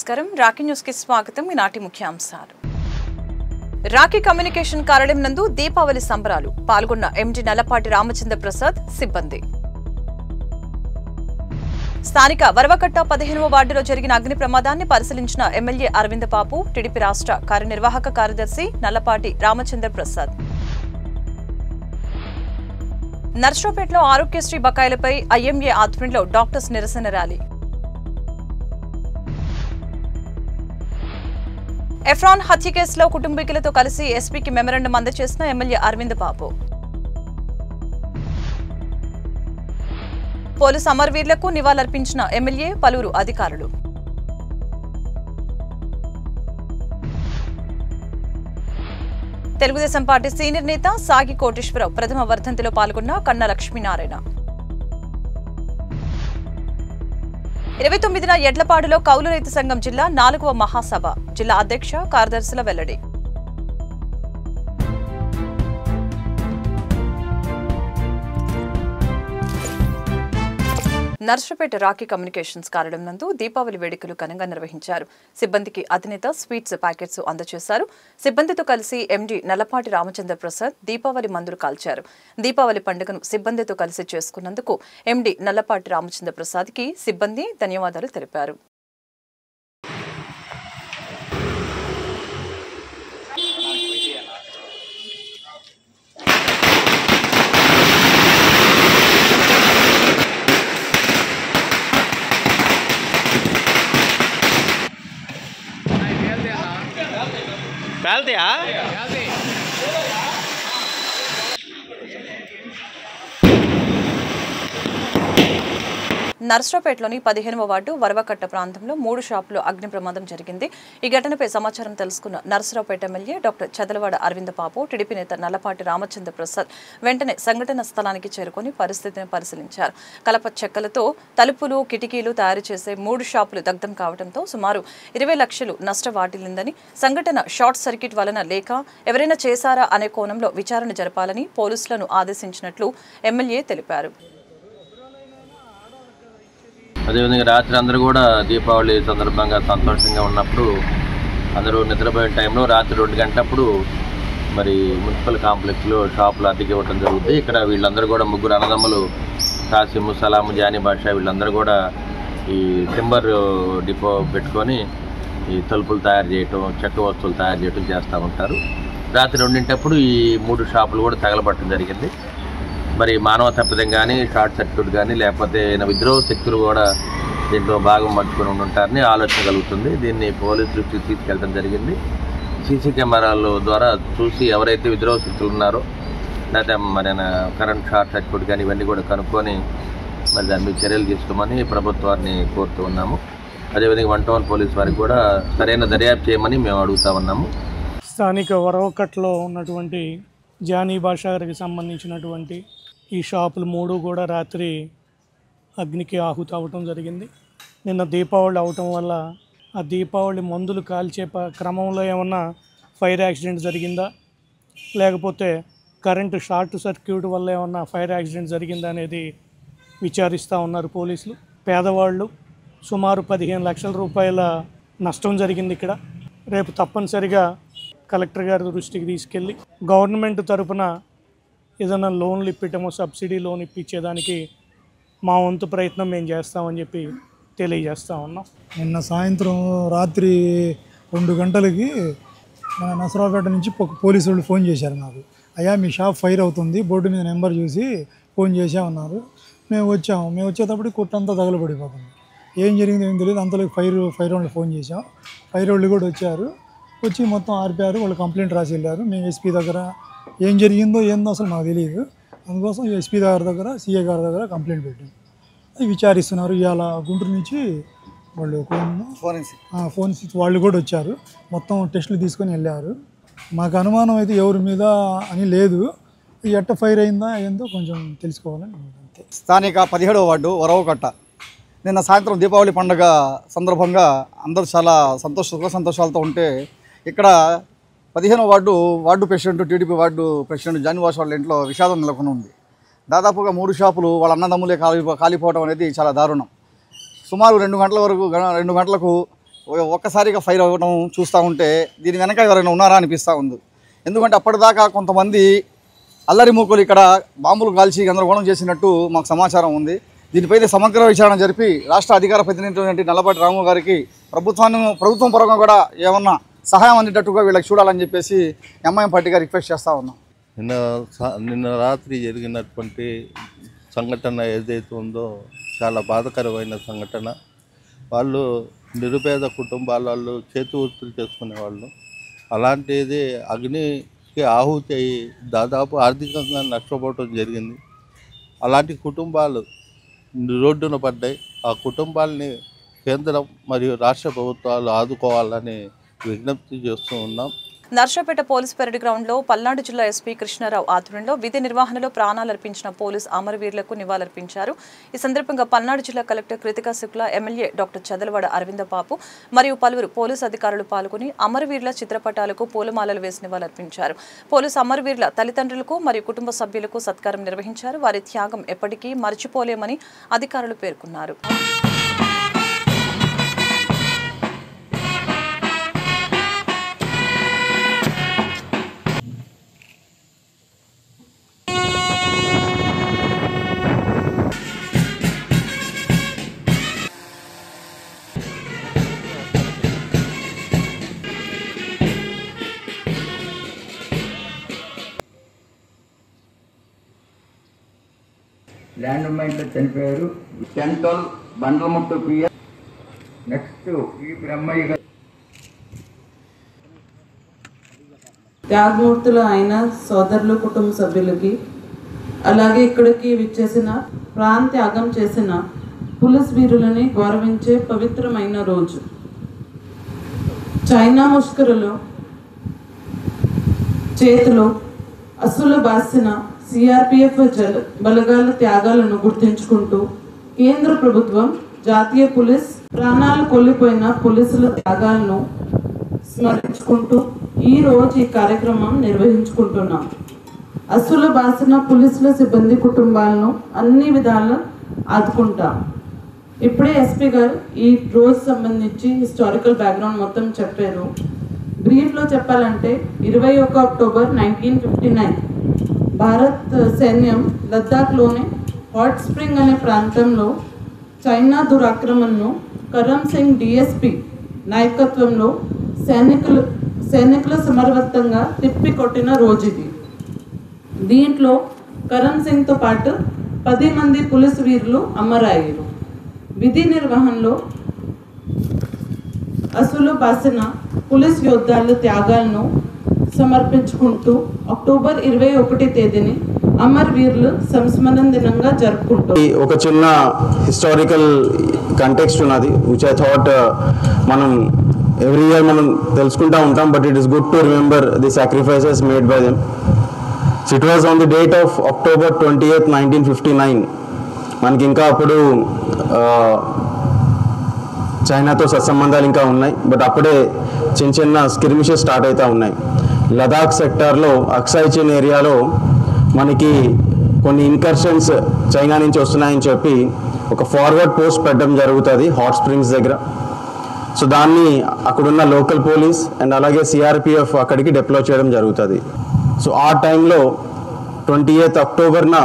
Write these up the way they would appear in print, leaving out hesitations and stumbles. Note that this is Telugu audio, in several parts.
నమస్కారం రాకీ న్యూస్ కి స్వాగతం ఈనాటి ముఖ్యాంశాలు రాకీ కమ్యూనికేషన్ కార్యాలయం నందు దీపావళి సంబరాలు పాల్గొన్న ఎండి నల్లపాటి రామచంద్ర ప్రసాద్ సిబ్బంది స్థానిక వరవకట్ట 15వ వార్డులో జరిగిన అగ్ని ప్రమాదాన్ని పరిశీలించిన ఎమ్మెల్యే అరవింద బాబు టీడీపీ రాష్ట్ర కార్యనిర్వాహక కార్యదర్శి నల్లపాటి రామచంద్ర ప్రసాద్ నర్సరావుపేటలో ఆరోగ్యశ్రీ బకాయిలపై ఐఎంఏ ఆధ్వర్యంలో డాక్టర్స్ నిరసన ర్యాలీ ఎఫ్రాన్ హత్య కేసులో కుటుంబీకులతో కలిసి ఎస్పీకి మెమరాండం అందజేసిన ఎమ్మెల్యే అరవింద బాబు పోలీసు అమరవీరులకు నివాళులర్పించిన ఎమ్మెల్యే పలువురు అధికారులు తెలుగుదేశం పార్టీ సీనియర్ నేత సాగి కోటేశ్వరరావు ప్రథమ వర్ధంతిలో పాల్గొన్న కన్నా లక్ష్మీనారాయణ 29న ఎడ్లపాడులో కౌలు రైతు సంఘం జిల్లా 4వ మహాసభ జిల్లా అధ్యక్ష కార్యదర్శుల వెల్లడి నర్సరావుపేట రాకీ కమ్యూనికేషన్స్ కార్యాలయం నందు దీపావళి వేడుకలు ఘనంగా నిర్వహించారు. సిబ్బందికి అధినేత స్వీట్స్ ప్యాకెట్స్ అందజేశారు. సిబ్బందితో కలిసి ఎండి నల్లపాటి రామచంద్ర ప్రసాద్ దీపావళి మందులు కాల్చారు. దీపావళి పండుగను సిబ్బందితో కలిసి చేసుకున్నందుకు ఎండి నల్లపాటి రామచంద్ర ప్రసాద్ కి సిబ్బంది ధన్యవాదాలు తెలిపారు. పేల్తాయా నర్సరావుపేటలోని 15వ వార్డు వరవకట్ట ప్రాంతంలో 3 షాపుల్లో అగ్ని ప్రమాదం జరిగింది. ఈ ఘటనపై సమాచారం తెలుసుకున్న నర్సరావుపేట ఎమ్మెల్యే డాక్టర్ చదలవాడ అరవింద బాబు టీడీపీ నేత నల్లపాటి రామచంద్ర ప్రసాద్ వెంటనే సంఘటన స్థలానికి చేరుకుని పరిస్థితిని పరిశీలించారు. కలప చెక్కలతో తలుపులు కిటికీలు తయారు చేసే 3 షాపులు దగ్ధం కావడంతో సుమారు 20 లక్షలు నష్టం వాటిల్లిందని, సంఘటన షార్ట్ సర్క్యూట్ వలన లేక ఎవరైనా చేశారా అనే కోణంలో విచారణ జరపాలని పోలీసులను ఆదేశించినట్లు ఎమ్మెల్యే తెలిపారు. అదేవిధంగా రాత్రి అందరూ కూడా దీపావళి సందర్భంగా సంతోషంగా ఉన్నప్పుడు అందరూ నిద్రపోయే టైంలో రాత్రి 2 గంటలప్పుడు మరి మున్సిపల్ కాంప్లెక్స్లో షాపులు అద్దెకి ఇవ్వడం జరుగుతుంది. ఇక్కడ వీళ్ళందరూ కూడా ముగ్గురు అన్నదమ్ములు కాసిము, సలాము, జానీ బాషా వీళ్ళందరూ కూడా ఈ టింబర్ డిపో పెట్టుకొని ఈ తలుపులు తయారు చేయటం, చెక్క వస్తువులు తయారు చేయటం చేస్తూ ఉంటారు. రాత్రి 2 గంటలప్పుడు ఈ 3 షాపులు కూడా తగలబట్టడం జరిగింది. మరి మానవ తప్పిదం కానీ, షార్ట్ సర్క్యూట్ కానీ, లేకపోతే విద్రోహ శక్తులు కూడా దీంట్లో భాగం పంచుకొని ఉంటారని ఆలోచన కలుగుతుంది. దీన్ని పోలీసు దృష్టికి తీసుకెళ్ళడం జరిగింది. సీసీ కెమెరాల ద్వారా చూసి ఎవరైతే విద్రోహ శక్తులు ఉన్నారో లేకపోతే మరి కరెంట్ షార్ట్ సర్క్యూట్ కానీ ఇవన్నీ కూడా కనుక్కొని మరి దాని మీద చర్యలు తీసుకోమని ప్రభుత్వాన్ని కోరుతూ ఉన్నాము. అదేవిధంగా 1 టౌన్ పోలీస్ వారికి కూడా సరైన దర్యాప్తు చేయమని మేము అడుగుతా ఉన్నాము. స్థానిక వరవకట్లో ఉన్నటువంటి జానీ బాషా గారికి సంబంధించినటువంటి ఈ షాపులు 3 కూడా రాత్రి అగ్నికి ఆహుతి అవ్వటం జరిగింది. నిన్న దీపావళి అవటం వల్ల ఆ దీపావళి మందులు కాల్చే క్రమంలో ఏమన్నా ఫైర్ యాక్సిడెంట్ జరిగిందా, లేకపోతే కరెంటు షార్ట్ సర్క్యూట్ వల్ల ఏమన్నా ఫైర్ యాక్సిడెంట్ జరిగిందా అనేది విచారిస్తూ ఉన్నారు పోలీసులు. పేదవాళ్ళు సుమారు 15 లక్షల రూపాయల నష్టం జరిగింది ఇక్కడ. రేపు తప్పనిసరిగా కలెక్టర్ గారి దృష్టికి తీసుకెళ్ళి గవర్నమెంట్ తరఫున ఏదైనా లోన్లు ఇప్పించమో, సబ్సిడీ లోన్ ఇప్పించేదానికి మా వంతు ప్రయత్నం మేము చేస్తామని చెప్పి తెలియజేస్తూ ఉన్నాం. నిన్న సాయంత్రం రాత్రి 2 గంటలకి మన నర్సరావుపేట నుంచి పోలీసు వాళ్ళు ఫోన్ చేశారు నాకు. అయ్యా మీ షాప్ ఫైర్ అవుతుంది, బోర్డు మీద నెంబర్ చూసి ఫోన్ చేసామన్నారు. మేము వచ్చేటప్పుడు కొట్టంతా తగలబడిపోతుంది. ఏం జరిగిందో ఏం తెలియదు. అంతలో ఫైర్ వాళ్ళు ఫోన్ చేసాం. ఫైర్ వాళ్ళు కూడా వచ్చి మొత్తం ఆర్పారు. వాళ్ళు కంప్లైంట్ రాసి వెళ్ళారు. మేము ఎస్పీ దగ్గర ఏం జరిగిందో ఏందో అసలు మాకు తెలియదు. అందుకోసం ఎస్పీ దగ్గర సిఏ గారి దగ్గర కంప్లైంట్ పెట్టాం. అది విచారిస్తున్నారు. ఇవాళ గుంటూరు నుంచి వాళ్ళు ఫోరెన్సిక్ వాళ్ళు కూడా వచ్చారు. మొత్తం టెస్టులు తీసుకొని వెళ్ళారు. మాకు అనుమానం అయితే ఎవరి మీద అని లేదు. ఎట్ట ఫైర్ అయిందా ఏందో కొంచెం తెలుసుకోవాలని అంతే. స్థానిక 17వ వార్డు వరవకట్ట నిన్న సాయంత్రం దీపావళి పండుగ సందర్భంగా అందరూ చాలా సుఖ సంతోషాలతో ఉంటే ఇక్కడ 15వ ward president, TDP ward president Jani Basha వాళ్ళ ఇంట్లో విషాదం నెలకొని ఉంది. దాదాపుగా 3 షాపులు వాళ్ళ అన్నదమ్ములే కాలిపోవడం అనేది చాలా దారుణం. సుమారు 2 గంటలకు ఒక్కసారిగా ఫైర్ అవ్వడం చూస్తూ ఉంటే దీని వెనక ఎవరైనా ఉన్నారా అనిపిస్తూ ఉంది. ఎందుకంటే అప్పటిదాకా కొంతమంది అల్లరి మూకులు ఇక్కడ బాంబులు కాల్చి గందరగోళం చేసినట్టు మాకు సమాచారం ఉంది. దీనిపైన సమగ్ర విచారణ జరిపి రాష్ట్ర అధికార ప్రతినిధి నల్లపాటి రాము గారికి ప్రభుత్వం పరంగా కూడా ఏమన్నా సహాయం అందేటట్టుగా వీళ్ళకి చూడాలని చెప్పేసి ఎంఐఎం పార్టీగా రిక్వెస్ట్ చేస్తూ ఉన్నాం. నిన్న రాత్రి జరిగినటువంటి సంఘటన ఏదైతే ఉందో చాలా బాధాకరమైన సంఘటన. వాళ్ళు నిరుపేద కుటుంబాల వాళ్ళు చేతి వృత్తులు చేసుకునేవాళ్ళు. అలాంటిది అగ్నికి ఆహుతి అయ్యి దాదాపు ఆర్థికంగా నష్టపోవడం జరిగింది. అలాంటి కుటుంబాలు రోడ్డున పడ్డాయి. ఆ కుటుంబాలని కేంద్రం మరియు రాష్ట్ర ప్రభుత్వాలు ఆదుకోవాలని విజ్ఞప్తి చేస్తూ ఉన్నాం. నర్సాపేట పోలీస్ పెరేడ్ గ్రౌండ్ లో పల్నాడు జిల్లా ఎస్పీ కృష్ణారావు ఆధ్వర్యంలో విధి నిర్వహణలో ప్రాణాలర్పించిన పోలీస్ అమరవీరులకు నివాళులర్పించారు. ఈ సందర్భంగా పల్నాడు జిల్లా collector Krithika Shukla, MLA doctor Chadalavada Aravinda Babu మరియు పలువురు పోలీసు అధికారులు పాల్గొని అమరవీరుల చిత్రపటాలకు పూలమాలలు వేసి నివాళులర్పించారు. పోలీసు అమరవీరుల తల్లిదండ్రులకు మరియు కుటుంబ సభ్యులకు సత్కారం నిర్వహించారు. వారి త్యాగం ఎప్పటికీ మర్చిపోలేమని అధికారులు పేర్కొన్నారు. ల్యాండ్ మైన్లో చనిపోయారు. 10-12 బండ్లముట్టు పిఎస్. నెక్స్ట్ ఈ బ్రహ్మయ్య గారు త్యాగమూర్తులు అయిన సోదరులు, కుటుంబ సభ్యులకి, అలాగే ఇక్కడికి విచ్చేసిన ప్రాణ త్యాగం చేసిన పోలీస్ వీరులని గౌరవించే పవిత్రమైన రోజు. చైనా ముష్కరులు చేతిలో అసలు బాసిన సిఆర్పిఎఫ్ బలగాల త్యాగాలను గుర్తించుకుంటూ కేంద్ర ప్రభుత్వం జాతీయ పోలీస్ ప్రాణాలు కోల్పోయిన పోలీసుల త్యాగాలను స్మరించుకుంటూ ఈ రోజు ఈ కార్యక్రమం నిర్వహించుకుంటున్నాం. అసలు బాసిన పోలీసుల సిబ్బంది కుటుంబాలను అన్ని విధాలు ఆదుకుంటాం. ఇప్పుడే ఎస్పీ గారు ఈ రోజు సంబంధించి హిస్టారికల్ బ్యాక్గ్రౌండ్ మొత్తం చెప్పారు. బ్రీఫ్లో చెప్పాలంటే 21 అక్టోబర్ 1959 భారత్ సైన్యం లద్దాఖ్లోని హాట్ స్ప్రింగ్ అనే ప్రాంతంలో చైనా దురాక్రమణను కరమ్ సింగ్ డిఎస్పి నాయకత్వంలో సైనికులు సమర్థవంతంగా తిప్పికొట్టిన రోజు ఇది. దీంట్లో కరమ్ సింగ్తో పాటు 10 మంది పోలీసు వీరులు అమరయ్యారు. విధి నిర్వహణలో అసలు బాసిన పోలీస్ యోద్ధాల త్యాగాలను సమర్పించుకుంటూ అక్టోబర్ 21 తేదీని అమర్ వీరులు సంస్మరణ దినంగా జరుపుకుంటాం. ఒక చిన్న హిస్టారికల్ కంటెక్స్ట్ ఉన్నది విచ్ ఐ థాట్ మనం ఎవ్రీ ఇయర్ మనం తెలుసుకుంటూ ఉంటాం. But it is good to remember the sacrifices made by them. It was on the date of October 28, 1959. మనకి ఇంకా అప్పుడు చైనాతో సత్సంబంధాలు ఇంకా ఉన్నాయి. బట్ అప్పుడే చిన్న చిన్న స్కిర్మిషెస్ స్టార్ట్ అవుతూ ఉన్నాయి. లదాఖ్ సెక్టార్లో అక్సాయ్ చిన్ ఏరియాలో మనకి కొన్ని ఇన్కర్షన్స్ చైనా నుంచి వస్తున్నాయని చెప్పి ఒక ఫార్వర్డ్ పోస్ట్ పెట్టడం జరుగుతుంది హాట్ స్ప్రింగ్స్ దగ్గర. సో దాన్ని అక్కడున్న లోకల్ పోలీస్ అండ్ అలాగే సిఆర్పిఎఫ్ అక్కడికి డిప్లాయ్ చేయడం జరుగుతుంది. సో ఆ టైంలో 28 అక్టోబర్న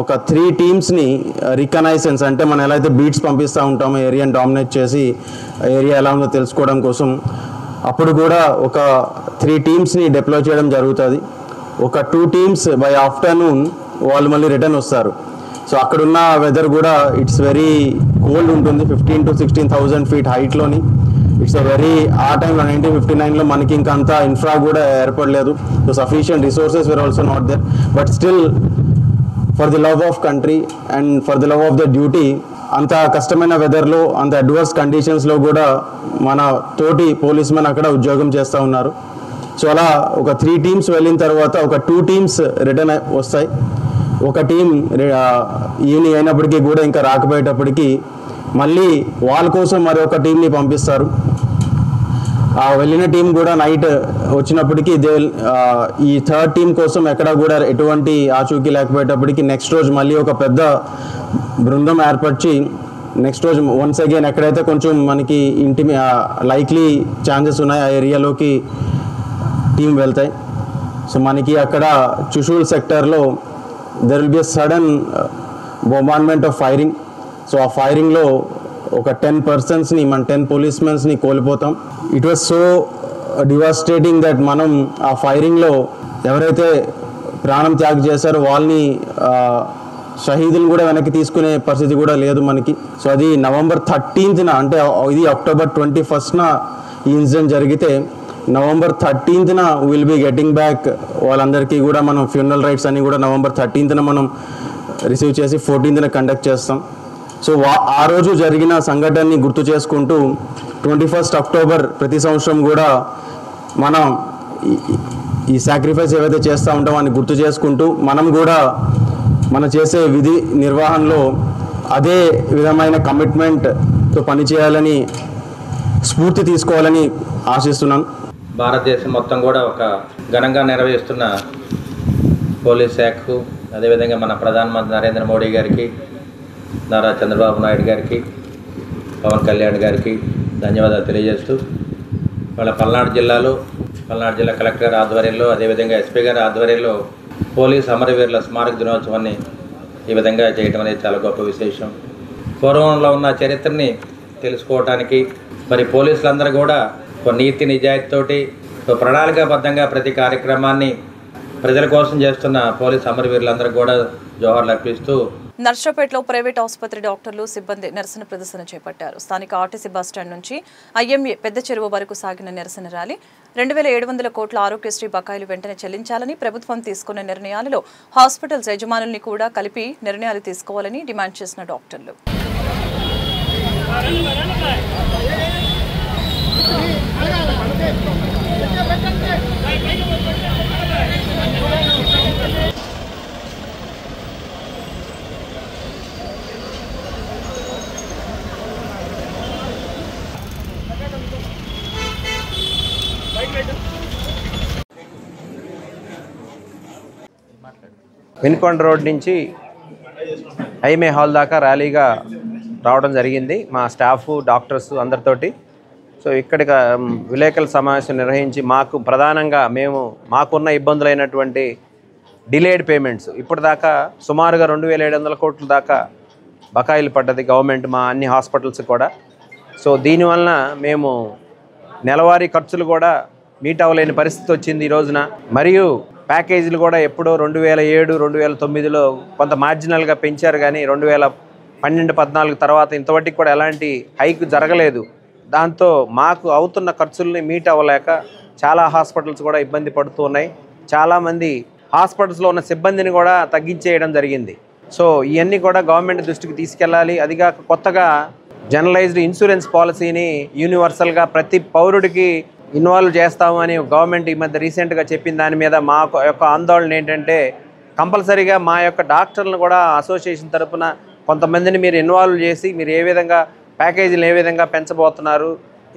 ఒక 3 టీమ్స్ని రికనైసెన్స్ అంటే మనం ఎలా అయితే బీట్స్ పంపిస్తూ ఉంటామో ఏరియాని డామినేట్ చేసి ఏరియా ఎలా ఉందో తెలుసుకోవడం కోసం, అప్పుడు కూడా ఒక 3 టీమ్స్ని డిప్లాయ్ చేయడం జరుగుతుంది. ఒక 2 టీమ్స్ బై ఆఫ్టర్నూన్ వాళ్ళు మళ్ళీ రిటర్న్ వస్తారు. సో అక్కడున్న వెదర్ కూడా ఇట్స్ వెరీ కోల్డ్ ఉంటుంది. 15,000 to 16,000 feet హైట్లోని ఇట్స్ వెరీ ఆ టైంలో 1959లో మనకి ఇంకా అంత ఇన్ఫ్రా కూడా ఏర్పడలేదు. So sufficient resources were also not there. But still for the love of country and for the love of the duty అంత కష్టమైన వెదర్లో అంత అడ్వర్స్ కండిషన్స్లో కూడా మన తోటి పోలీస్ మెన్ అక్కడ ఉద్యోగం చేస్తూ ఉన్నారు. సో అలా ఒక 3 టీమ్స్ వెళ్ళిన తర్వాత ఒక 2 టీమ్స్ రిటర్న్ వస్తాయి. ఒక టీం ఈవినింగ్ అయినప్పటికీ కూడా ఇంకా రాకపోయేటప్పటికి మళ్ళీ వాళ్ళ కోసం మరొక టీంని పంపిస్తారు. ఆ వెళ్ళిన టీం కూడా నైట్ వచ్చినప్పటికీ ఈ 3rd టీం కోసం ఎక్కడ కూడా ఎటువంటి ఆచూకీ లేకపోయేటప్పటికి నెక్స్ట్ రోజు మళ్ళీ ఒక పెద్ద బృందం ఏర్పరిచి నెక్స్ట్ రోజు వన్స్ అగైన్ ఎక్కడైతే కొంచెం మనకి లైక్లీ ఛాన్సెస్ ఉన్నాయి ఆ ఏరియాలోకి టీం వెళ్తాయి. సో మనకి అక్కడ చుషూల్ సెక్టర్లో there will be sudden bombardment of firing. So ఆ ఫైరింగ్లో ఒక 10 పర్సన్స్ని మన 10 పోలీస్మెన్స్ని కోల్పోతాం. It was so devastating that మనం ఆ ఫైరింగ్లో ఎవరైతే ప్రాణం త్యాగం చేశారో వాళ్ళని షహీదులు కూడా వెనక్కి తీసుకునే పరిస్థితి కూడా లేదు మనకి. సో అది November 13th, అంటే ఇది October 21st ఈ ఇన్సిడెంట్ జరిగితే November 13th will be getting back వాళ్ళందరికీ కూడా మనం ఫ్యూనరల్ రైట్స్ అని కూడా November 13th మనం రిసీవ్ చేసి 14th కండక్ట్ చేస్తాం. సో ఆ రోజు జరిగిన సంఘటనని గుర్తు చేసుకుంటూ 21st October ప్రతి సంవత్సరం కూడా మనం ఈ సాక్రిఫైస్ ఏవైతే చేస్తూ ఉంటామో అని గుర్తు చేసుకుంటూ మనం కూడా మనం చేసే విధి నిర్వహణలో అదే విధమైన కమిట్మెంట్తో పనిచేయాలని స్ఫూర్తి తీసుకోవాలని ఆశిస్తున్నాను. భారతదేశం మొత్తం కూడా ఒక ఘనంగా నిర్వహిస్తున్న పోలీస్ శాఖకు, అదేవిధంగా మన ప్రధానమంత్రి నరేంద్ర మోడీ గారికి, నారా చంద్రబాబు నాయుడు గారికి, పవన్ కళ్యాణ్ గారికి ధన్యవాదాలు తెలియజేస్తూ, వాళ్ళ పల్నాడు జిల్లా కలెక్టర్ గారి ఆధ్వర్యంలో, అదేవిధంగా ఎస్పీ గారి ఆధ్వర్యంలో పోలీస్ అమరవీరుల స్మారక దినోత్సవాన్ని ఈ విధంగా చేయడం అనేది చాలా గొప్ప విశేషం. పూర్వంలో ఉన్న చరిత్రని తెలుసుకోవటానికి మరి పోలీసులందరూ కూడా నీతి నిజాయితీతోటి ప్రణాళికాబద్ధంగా ప్రతి కార్యక్రమాన్ని ప్రజల కోసం చేస్తున్న పోలీస్ అమరవీరులందరూ కూడా జోహార్లు అర్పిస్తూ నర్సరావుపేటలో ప్రైవేట్ ఆసుపత్రి డాక్టర్లు సిబ్బంది నిరసన ప్రదర్శన చేపట్టారు. స్థానిక ఆర్టీసీ బస్టాండ్ నుంచి ఐఎంఏ పెద్ద చెరువు వరకు సాగిన నిరసన ర్యాలీ 2700 కోట్ల ఆరోగ్యశ్రీ బకాయిలు వెంటనే చెల్లించాలని, ప్రభుత్వం తీసుకున్న నిర్ణయాలలో హాస్పిటల్స్ యజమానుల్ని కూడా కలిపి నిర్ణయాలు తీసుకోవాలని డిమాండ్ చేసిన డాక్టర్లు. వినుకొండ రోడ్ నుంచి ఐఎంఏ హాల్ దాకా ర్యాలీగా రావడం జరిగింది మా స్టాఫ్, డాక్టర్స్ అందరితోటి. సో ఇక్కడికి విలేకరుల సమావేశం నిర్వహించి మాకు ప్రధానంగా మాకున్న ఇబ్బందులైనటువంటి డిలేడ్ పేమెంట్స్ ఇప్పటిదాకా సుమారుగా 2700 కోట్ల దాకా బకాయిలు పడ్డది గవర్నమెంట్ మా అన్ని హాస్పిటల్స్ కూడా. సో దీనివలన మేము నెలవారీ ఖర్చులు కూడా మీట్ అవ్వలేని పరిస్థితి వచ్చింది ఈ రోజున. మరియు ప్యాకేజీలు కూడా ఎప్పుడో 2007, 2009లో కొంత మార్జినల్గా పెంచారు, కానీ 2012-14 తర్వాత ఇంతవరకు కూడా ఎలాంటి హైక్ జరగలేదు. దాంతో మాకు అవుతున్న ఖర్చుల్ని మీట్ అవ్వలేక చాలా హాస్పిటల్స్ కూడా ఇబ్బంది పడుతూ ఉన్నాయి. చాలామంది హాస్పిటల్స్లో ఉన్న సిబ్బందిని కూడా తగ్గించేయడం జరిగింది. సో ఇవన్నీ కూడా గవర్నమెంట్ దృష్టికి తీసుకెళ్ళాలి. అదిగాక కొత్తగా జనరలైజ్డ్ ఇన్సూరెన్స్ పాలసీని యూనివర్సల్గా ప్రతి పౌరుడికి ఇన్వాల్వ్ చేస్తాము అని గవర్నమెంట్ ఈ మధ్య రీసెంట్గా చెప్పిన దాని మీద మా యొక్క ఆందోళన ఏంటంటే, కంపల్సరీగా మా యొక్క డాక్టర్లను కూడా అసోసియేషన్ తరఫున కొంతమందిని మీరు ఇన్వాల్వ్ చేసి మీరు ఏ విధంగా ప్యాకేజీలు ఏ విధంగా పెంచబోతున్నారు,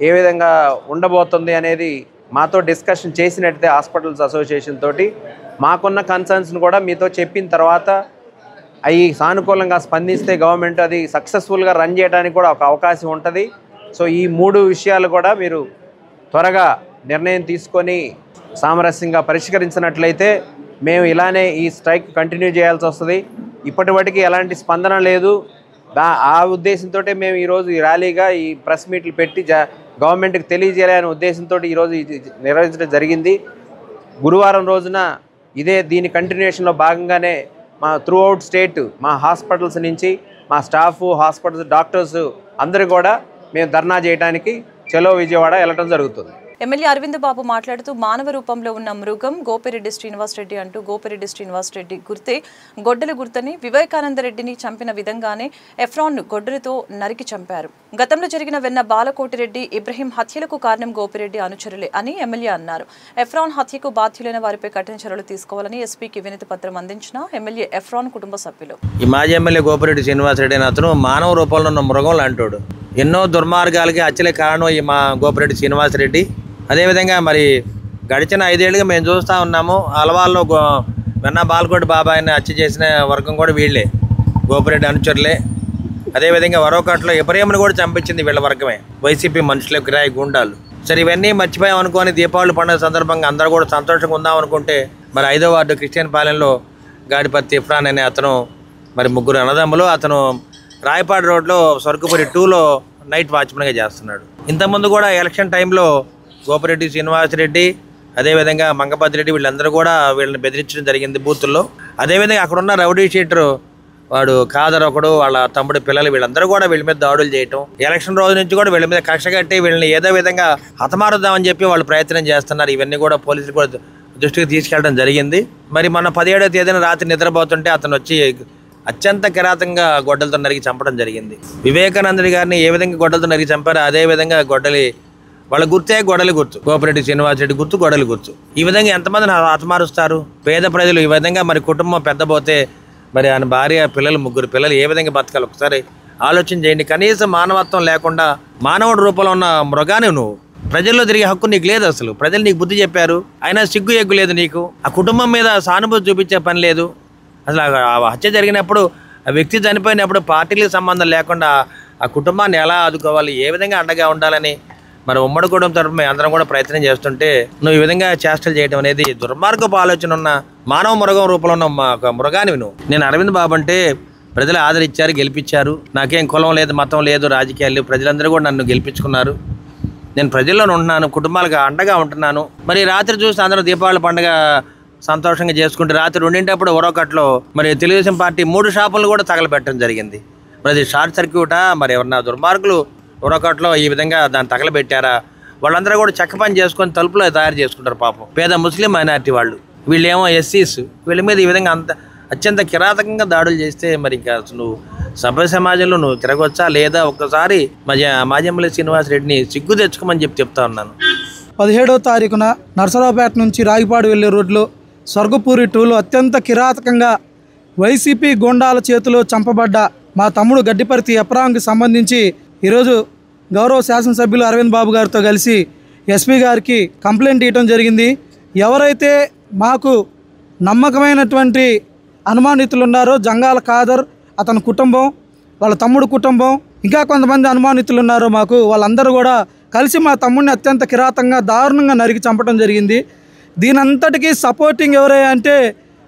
ఏ విధంగా ఉండబోతుంది అనేది మాతో డిస్కషన్ చేసినట్టే హాస్పిటల్స్ అసోసియేషన్ తోటి మాకున్న కన్సర్న్స్ని కూడా మీతో చెప్పిన తర్వాత అవి సానుకూలంగా స్పందిస్తే గవర్నమెంట్ అది సక్సెస్ఫుల్గా రన్ చేయడానికి కూడా ఒక అవకాశం ఉంటుంది. సో ఈ 3 విషయాలు కూడా మీరు త్వరగా నిర్ణయం తీసుకొని సామరస్యంగా పరిష్కరించినట్లయితే మేము ఇలానే ఈ స్ట్రైక్ కంటిన్యూ చేయాల్సి వస్తుంది. ఇప్పటివరకు ఎలాంటి స్పందన లేదు. ఆ ఉద్దేశంతో మేము ఈరోజు ఈ ర్యాలీగా ఈ ప్రెస్ మీట్లు పెట్టి గవర్నమెంట్కి తెలియజేయాలనే ఉద్దేశంతో ఈరోజు నిర్వహించడం జరిగింది. గురువారం రోజున దీని కంటిన్యూషన్లో భాగంగానే మా త్రూఅవుట్ స్టేట్ మా హాస్పిటల్స్ నుంచి మా స్టాఫ్, హాస్పిటల్స్, డాక్టర్స్ అందరూ కూడా మేము ధర్నా చేయడానికి చలో విజయవాడ వెళ్ళడం జరుగుతుంది. ఎమ్మెల్యే అరవింద్ బాబు మాట్లాడుతూ మానవ రూపంలో ఉన్న మృగం గోపిరెడ్డి శ్రీనివాసరెడ్డి అంటూ గోపిరెడ్డి శ్రీనివాసరెడ్డి గుర్తే గొడ్డల గుర్తని, వివేకానంద రెడ్డిని చంపిన విధంగానే ఎఫ్రాన్ను గొడ్డలతో నరికి చంపారు. గతంలో జరిగిన వెన్న బాలకోటిరెడ్డి, ఇబ్రహీం హత్యలకు కారణం గోపిరెడ్డి అనుచరులే అని ఎమ్మెల్యే అన్నారు. ఎఫ్రాన్ హత్యకు బాధ్యులైన వారిపై కఠిన చర్యలు తీసుకోవాలని ఎస్పీకి వినతి పత్రం అందించిన ఎమ్మెల్యే ఎఫ్రాన్ కుటుంబ సభ్యులు. ఈ మాజీ ఎమ్మెల్యే గోపిరెడ్డి శ్రీనివాసరెడ్డి అని అతను మానవ రూపంలో ఉన్న మృగం లాంటోడు. ఎన్నో దుర్మార్గాలకి హత్యలే కారణం ఈ మా గోపిరెడ్డి శ్రీనివాసరెడ్డి. అదేవిధంగా మరి గడిచిన 5 ఏళ్ళుగా మేము చూస్తూ ఉన్నాము. అలవాల్లో వెన్న బాలకోటి బాబాయిని హత్య చేసిన వర్గం కూడా వీళ్ళే, గోపిరెడ్డి అనుచరులే. అదేవిధంగా వరవకట్లో ఎబ్రహీంను కూడా చంపించింది వీళ్ళ వర్గమే, వైసీపీ మనుషులు, కిరాయి గుండాలు. సరే ఇవన్నీ మర్చిపోయాం అనుకోని దీపావళి పండుగ సందర్భంగా అందరూ కూడా సంతోషంగా ఉందాం అనుకుంటే మరి 5వ వార్డు క్రిస్టియన్ పాలెంలో గాడిపత్తి ఇఫ్రాన్ అనే అతను, మరి 3 అన్నదమ్ములు, అతను రాయపాడు రోడ్లో స్వర్గపురి 2లో నైట్ వాచ్మెన్గా చేస్తున్నాడు. ఇంతకుముందు కూడా ఎలక్షన్ టైంలో గోపిరెడ్డి శ్రీనివాసరెడ్డి, అదేవిధంగా మంగపతి రెడ్డి వీళ్ళందరూ కూడా వీళ్ళని బెదిరించడం జరిగింది బూతుల్లో. అదేవిధంగా అక్కడున్న రౌడీ షీటరు వాడు ఖాదర్ ఒకడు, వాళ్ళ తమ్ముడి పిల్లలు వీళ్ళందరూ కూడా వీళ్ళ మీద దాడులు చేయటం, ఎలక్షన్ రోజు నుంచి కూడా వీళ్ళ మీద కక్ష కట్టి వీళ్ళని ఏదో విధంగా హతమారుద్దామని చెప్పి వాళ్ళు ప్రయత్నం చేస్తున్నారు. ఇవన్నీ కూడా పోలీసులు కూడా దృష్టికి తీసుకెళ్ళడం జరిగింది. మరి మన 17వ తేదీన రాత్రి నిద్రపోతుంటే అతను వచ్చి అత్యంత కిరాతంగా గొడ్డలతో నరికి చంపడం జరిగింది. వివేకానందుడి గారిని ఏ విధంగా గొడ్డలతో నరికి చంపారో అదేవిధంగా వాళ్ళ గుర్తే గొడవలి గుర్తు, గోపిరెడ్డి శ్రీనివాసరెడ్డి గుర్తు, గొడవలి గుర్తు. ఈ విధంగా ఎంతమందిని హతమారుస్తారు? పేద ప్రజలు ఈ విధంగా మరి కుటుంబం పెద్దపోతే మరి ఆయన భార్య, పిల్లలు, 3 పిల్లలు ఏ విధంగా బతకాలి ఒకసారి ఆలోచన చేయండి. కనీసం మానవత్వం లేకుండా మానవుడి రూపంలో ఉన్న మృగాన్ని నువ్వు, ప్రజల్లో తిరిగే హక్కు నీకు లేదు. అసలు ప్రజలు నీకు బుద్ధి చెప్పారు, అయినా సిగ్గు ఎగ్గు లేదు నీకు. ఆ కుటుంబం మీద సానుభూతి చూపించే పని లేదు. అసలు ఆ హత్య జరిగినప్పుడు, ఆ వ్యక్తి చనిపోయినప్పుడు పార్టీలకు సంబంధం లేకుండా ఆ కుటుంబాన్ని ఎలా ఆదుకోవాలి, ఏ విధంగా అండగా ఉండాలని మరి ఉమ్మడి కుటుంబం తరఫున మేము అందరం కూడా ప్రయత్నం చేస్తుంటే నువ్వు ఈ విధంగా చేష్టలు చేయడం అనేది దుర్మార్గపు ఆలోచన ఉన్న మానవ మృగం రూపంలో ఉన్న మృగానివి నువ్వు. నేను అరవింద్ బాబు అంటే ప్రజలు ఆదరించారు, గెలిపించారు. నాకేం కులం లేదు, మతం లేదు, రాజకీయాలు లేవు. ప్రజలందరూ కూడా నన్ను గెలిపించుకున్నారు. నేను ప్రజల్లో ఉంటున్నాను, కుటుంబాలకు అండగా ఉంటున్నాను. మరి రాత్రి చూసి అందరూ దీపావళి పండుగ సంతోషంగా చేసుకుంటే రాత్రి 2 వరవకట్లో మరి తెలుగుదేశం పార్టీ 3 షాపులను కూడా తగలబెట్టడం జరిగింది. మరి అది షార్ట్ సర్క్యూటా, మరి ఎవరన్నా దుర్మార్గులు వరవకట్లో ఈ విధంగా దాన్ని తగలబెట్టారా? వాళ్ళందరూ కూడా చెక్క పని చేసుకొని తలుపులో తయారు చేసుకుంటారు పాపం, పేద ముస్లిం మైనారిటీ వాళ్ళు. వీళ్ళేమో ఎస్సీస్, వీళ్ళ మీద ఈ విధంగా అత్యంత కిరాతకంగా దాడులు చేస్తే మరి ఇంకా నువ్వు సభ్య సమాజంలో నువ్వు తిరగొచ్చా లేదా? ఒక్కసారి మాజీ ఎమ్మెల్యే శ్రీనివాసరెడ్డిని సిగ్గు తెచ్చుకోమని చెప్తా ఉన్నాను. 17వ తారీఖున నరసరావుపేట నుంచి రాగిపాడు వెళ్లే రోడ్లో స్వర్గపూరి 2లో అత్యంత కిరాతకంగా వైసీపీ గోండాల చేతిలో చంపబడ్డ మా తమ్ముడు గడ్డిపర్తి ఎప్రాంకి సంబంధించి ఈరోజు గౌరవ శాసనసభ్యులు అరవింద్ బాబు గారితో కలిసి ఎస్పీ గారికి కంప్లైంట్ ఇవ్వడం జరిగింది. ఎవరైతే మాకు నమ్మకమైనటువంటి అనుమానితులు ఉన్నారో, జంగాల ఖాదర్, అతని కుటుంబం, వాళ్ళ తమ్ముడు కుటుంబం, ఇంకా కొంతమంది అనుమానితులు ఉన్నారో మాకు, వాళ్ళందరూ కూడా కలిసి మా తమ్ముడిని అత్యంత కిరాతంగా దారుణంగా నరికి చంపడం జరిగింది. దీనంతటికీ సపోర్టింగ్ ఎవరయ్యా అంటే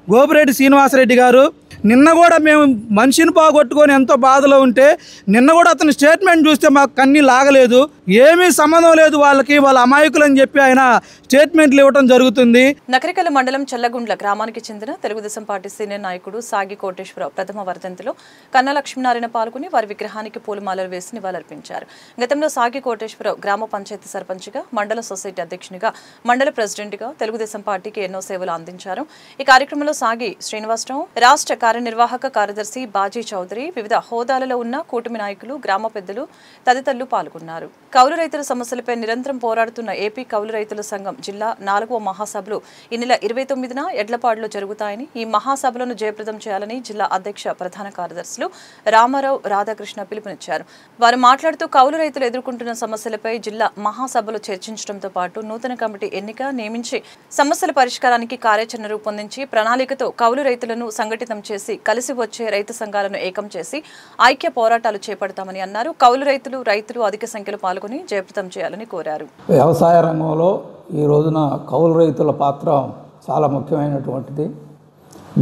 గోపిరెడ్డి శ్రీనివాసరెడ్డి గారు. నిన్న కూడా మేము మనిషిని పోగొట్టుకొని ఎంతో బాధలో ఉంటే నిన్న కూడా అతని స్టేట్మెంట్ చూస్తే మాకు కన్నీ లాగలేదు. ఏమీ సంబంధం లేదు వాళ్ళకి, వాళ్ళ అమాయకులు అని చెప్పి ఆయన స్టేట్మెంట్లు ఇవ్వడం జరుగుతుంది. నకరికల్ మండలం చెల్లగుండ్ల గ్రామానికి చెందిన తెలుగుదేశం పార్టీ సీనియర్ నాయకుడు సాగి కోటేశ్వరరావు ప్రథమ వర్ధంతిలో కన్నా లక్ష్మీనారాయణ పాల్గొని వారి విగ్రహానికి పూలమాలలు వేసి నివాళులర్పించారు. గతంలో సాగి కోటేశ్వరరావు గ్రామ పంచాయతీ సర్పంచ్గా, మండల సొసైటీ అధ్యక్షునిగా, మండల ప్రెసిడెంట్గా తెలుగుదేశం పార్టీకి ఎన్నో సేవలు అందించారు. ఈ కార్యక్రమంలో సాగి శ్రీనివాసరావు, రాష్ట్ర కార్యనిర్వాహక కార్యదర్శి బాజీ చౌదరి, వివిధ హోదాలలో ఉన్న కూటమి నాయకులు, గ్రామ పెద్దలు తదితరులు పాల్గొన్నారు. కౌలు రైతుల సమస్యలపై నిరంతరం పోరాడుతున్న ఏపీ కౌలు రైతుల సంఘం జిల్లా 4వ మహాసభలు ఈ నెల 29న ఎడ్లపాడులో జరుగుతాయని, ఈ మహాసభలను జయప్రదం చేయాలని జిల్లా అధ్యక్ష ప్రధాన కార్యదర్శులు రామారావు, రాధాకృష్ణ పిలుపునిచ్చారు. వారు మాట్లాడుతూ కౌలు రైతులు ఎదుర్కొంటున్న సమస్యలపై జిల్లా మహాసభలు చర్చించడంతో పాటు నూతన కమిటీ ఎన్నిక నియమించి సమస్యల పరిష్కారానికి కార్యాచరణ రూపొందించి ప్రణాళికతో కౌలు రైతులను సంఘటితం చేసి కలిసి వచ్చే రైతు సంఘాలను ఏకం చేసి ఐక్య పోరాటాలు చేపడతామని అన్నారు. కౌలు రైతులు అధిక సంఖ్యలో పాల్గొని జయప్రదం చేయాలని కోరారు. వ్యవసాయ రంగంలో ఈ రోజున కౌలు రైతుల పాత్ర చాలా ముఖ్యమైనటువంటిది.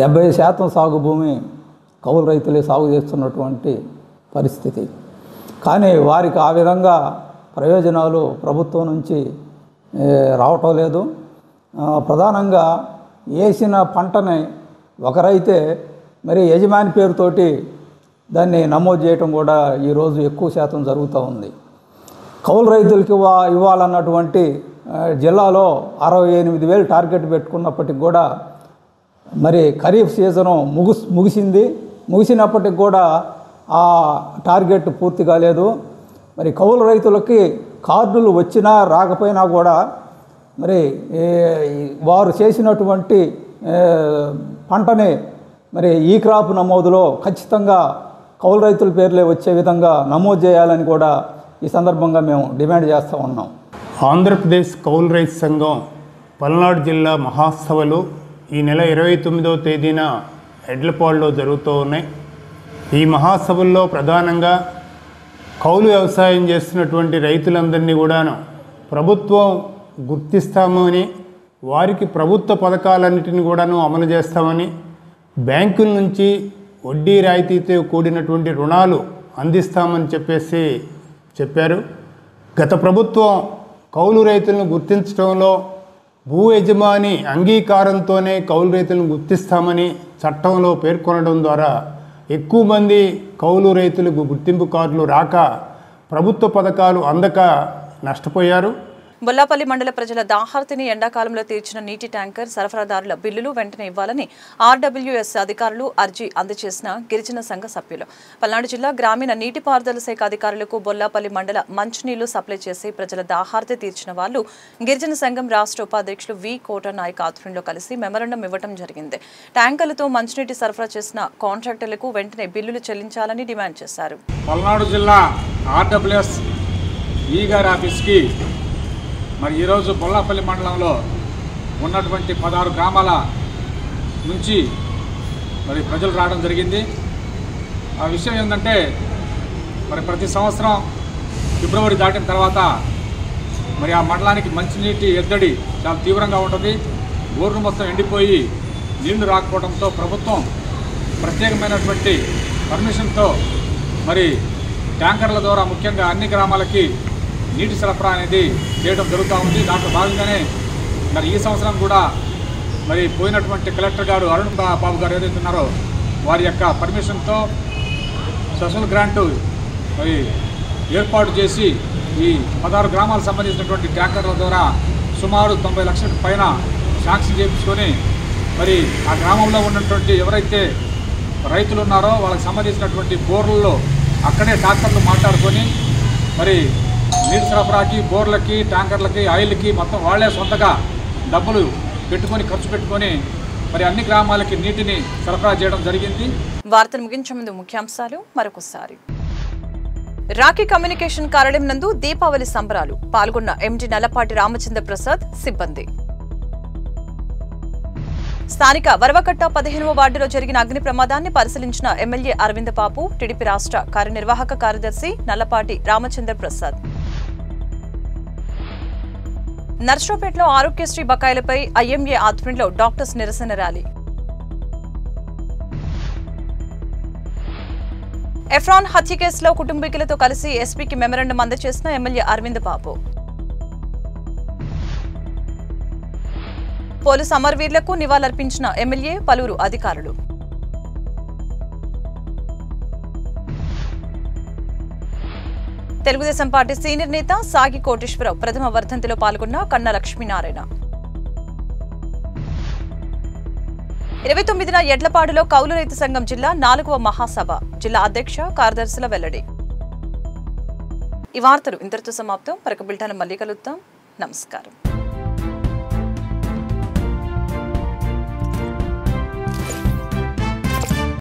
70% సాగు భూమి కౌలు రైతులే సాగు చేస్తున్నటువంటి పరిస్థితి. కానీ వారికి ఆ విధంగా ప్రయోజనాలు ప్రభుత్వం నుంచి రావటం లేదు. ప్రధానంగా వేసిన పంటని ఒకరైతే మరి యజమాని పేరుతోటి దాన్ని నమోదు చేయటం కూడా ఈరోజు ఎక్కువ శాతం జరుగుతూ ఉంది. కౌలు రైతులకి ఇవ్వాలన్నటువంటి జిల్లాలో 68,000 టార్గెట్ పెట్టుకున్నప్పటికి కూడా మరి ఖరీఫ్ సీజను ముగిసినప్పటికి కూడా ఆ టార్గెట్ పూర్తి కాలేదు. మరి కౌలు రైతులకి కార్డులు వచ్చినా రాకపోయినా కూడా మరి వారు చేసినటువంటి పంటని మరి ఈ క్రాప్ నమోదులో ఖచ్చితంగా కౌలు రైతుల పేర్లే వచ్చే విధంగా నమోదు చేయాలని కూడా ఈ సందర్భంగా మేము డిమాండ్ చేస్తూ ఉన్నాం. ఆంధ్రప్రదేశ్ కౌలు రైతు సంఘం పల్నాడు జిల్లా మహాసభలు ఈ నెల 29వ తేదీన ఎడ్లపాడులో జరుగుతూ ఉన్నాయి. ఈ మహాసభల్లో ప్రధానంగా కౌలు వ్యవసాయం చేస్తున్నటువంటి రైతులందరినీ కూడాను ప్రభుత్వం గుర్తిస్తామని, వారికి ప్రభుత్వ పథకాలన్నిటిని కూడాను అమలు చేస్తామని, బ్యాంకుల నుంచి వడ్డీ రాయితీతో కూడినటువంటి రుణాలు అందిస్తామని చెప్పారు. గత ప్రభుత్వం కౌలు రైతులను గుర్తించడంలో భూ యజమాని అంగీకారంతోనే కౌలు రైతులను గుర్తిస్తామని చట్టంలో పేర్కొనడం ద్వారా ఎక్కువ మంది కౌలు రైతులకు గుర్తింపు కార్డులు రాక ప్రభుత్వ పథకాలు అందక నష్టపోయారు. బొల్లాపల్లి మండల ప్రజల దాహార్తిని ఎండాకాలంలో తీర్చిన నీటి ట్యాంకర్ సరఫరాదారుల బిల్లులు వెంటనే ఇవ్వాలని ఆర్డబ్ల్యూఎస్ అధికారులు అర్జీ అందజేసిన గిరిజన సంఘ సభ్యులు. పల్నాడు జిల్లా గ్రామీణ నీటిపారుదల శాఖ అధికారులకు బొల్లాపల్లి మండల మంచినీళ్లు సప్లై చేసి ప్రజల దాహార్తి తీర్చిన వాళ్లు గిరిజన సంఘం రాష్ట్ర ఉపాధ్యక్షులు వి కోటనాయక్ ఆధ్వర్యంలో కలిసి మెమరాండం ఇవ్వడం జరిగింది. ట్యాంకర్లతో మంచినీటి సరఫరా చేసిన కాంట్రాక్టర్లకు వెంటనే బిల్లులు చెల్లించాలని డిమాండ్ చేశారు. పల్నాడు జిల్లా ఆర్డబ్ల్యూఎస్ ఈ గారి ఆఫీస్కి మరి ఈరోజు బొల్లాపల్లి మండలంలో ఉన్నటువంటి 16 గ్రామాల నుంచి మరి ప్రజలు రావడం జరిగింది. ఆ విషయం ఏంటంటే మరి ప్రతి సంవత్సరం ఫిబ్రవరి దాటిన తర్వాత మరి ఆ మండలానికి మంచినీటి ఎద్దడి చాలా తీవ్రంగా ఉంటుంది. ఊరు మొత్తం ఎండిపోయి నీళ్లు రాకపోవడంతో ప్రభుత్వం ప్రత్యేకమైనటువంటి పర్మిషన్తో మరి ట్యాంకర్ల ద్వారా ముఖ్యంగా అన్ని గ్రామాలకి నీటి సరఫరా అనేది చేయడం జరుగుతూ ఉంది. దాంట్లో భాగంగానే మరి ఈ సంవత్సరం కూడా మరి పోయినటువంటి కలెక్టర్ గారు అరుణ్ బాబు గారు ఏదైతే ఉన్నారో వారి యొక్క పర్మిషన్తో స్పెషల్ గ్రాంటు మరి ఏర్పాటు చేసి ఈ 16 గ్రామాలకు సంబంధించినటువంటి ట్యాంకర్ల ద్వారా సుమారు 90 లక్షల పైన శాంక్షన్ చేయించుకొని మరి ఆ గ్రామంలో ఉన్నటువంటి ఎవరైతే రైతులు ఉన్నారో వాళ్ళకి సంబంధించినటువంటి బోర్లలో అక్కడే ట్రాక్టర్లు మాట్లాడుకొని మరి నీటి సరఫరాకి, బోర్లకి, ట్యాంకర్లకి, ఆయిల్కి మొత్తం వాళ్లే సొంతగా డబ్బులు పెట్టుకొని ఖర్చు పెట్టుకొని మరి అన్ని గ్రామాలకి నీటిని సరఫరా చేయడం జరిగింది. వార్తలు ముగించే ముందు ముఖ్యాంశాలు మరొకసారి. రాఖీ కమ్యూనికేషన్ కార్యాలయం నందు దీపావళి సంబరాలు. పాల్గొన్న ఎండి నల్లపాటి రామచంద్ర ప్రసాద్ సిబ్బంది. స్థానిక వరవకట్ట 15వ వార్డులో జరిగిన అగ్ని ప్రమాదాన్ని పరిశీలించిన ఎమ్మెల్యే అరవింద్ బాబు, టీడీపీ రాష్ట్ర కార్యనిర్వాహక కార్యదర్శి నల్లపాటి రామచంద్ర ప్రసాద్. నర్సరావుపేటలో ఆరోగ్యశ్రీ బకాయిలపై ఐఎంఏ ఆధ్వర్యంలో డాక్టర్స్ నిరసన ర్యాలీ. ఎఫ్రాన్ హత్య కేసులో కుటుంబీకులతో కలిసి ఎస్పీకి మెమరాండం అందజేసిన ఎమ్మెల్యే అరవింద్ బాబు. పోలీసు అమరవీరులకు నివాళులర్పించిన ఎమ్మెల్యే, పలువురు అధికారులు. తెలుగుదేశం పార్టీ సీనియర్ నేత సాగి కోటేశ్వరరావు ప్రథమ వర్ధంతిలో పాల్గొన్న కన్నా లక్ష్మీనారాయణ. 29న ఎడ్లపాడులో కౌలు రైతు సంఘం జిల్లా 4వ మహాసభ. జిల్లా అధ్యక్ష, కార్యదర్శుల వెల్లడి. ఈ వార్తలు ఇంతటితో సమాప్తం. మరొక బులెటిన్ మళ్ళీ కలుద్దాం. నమస్కారం.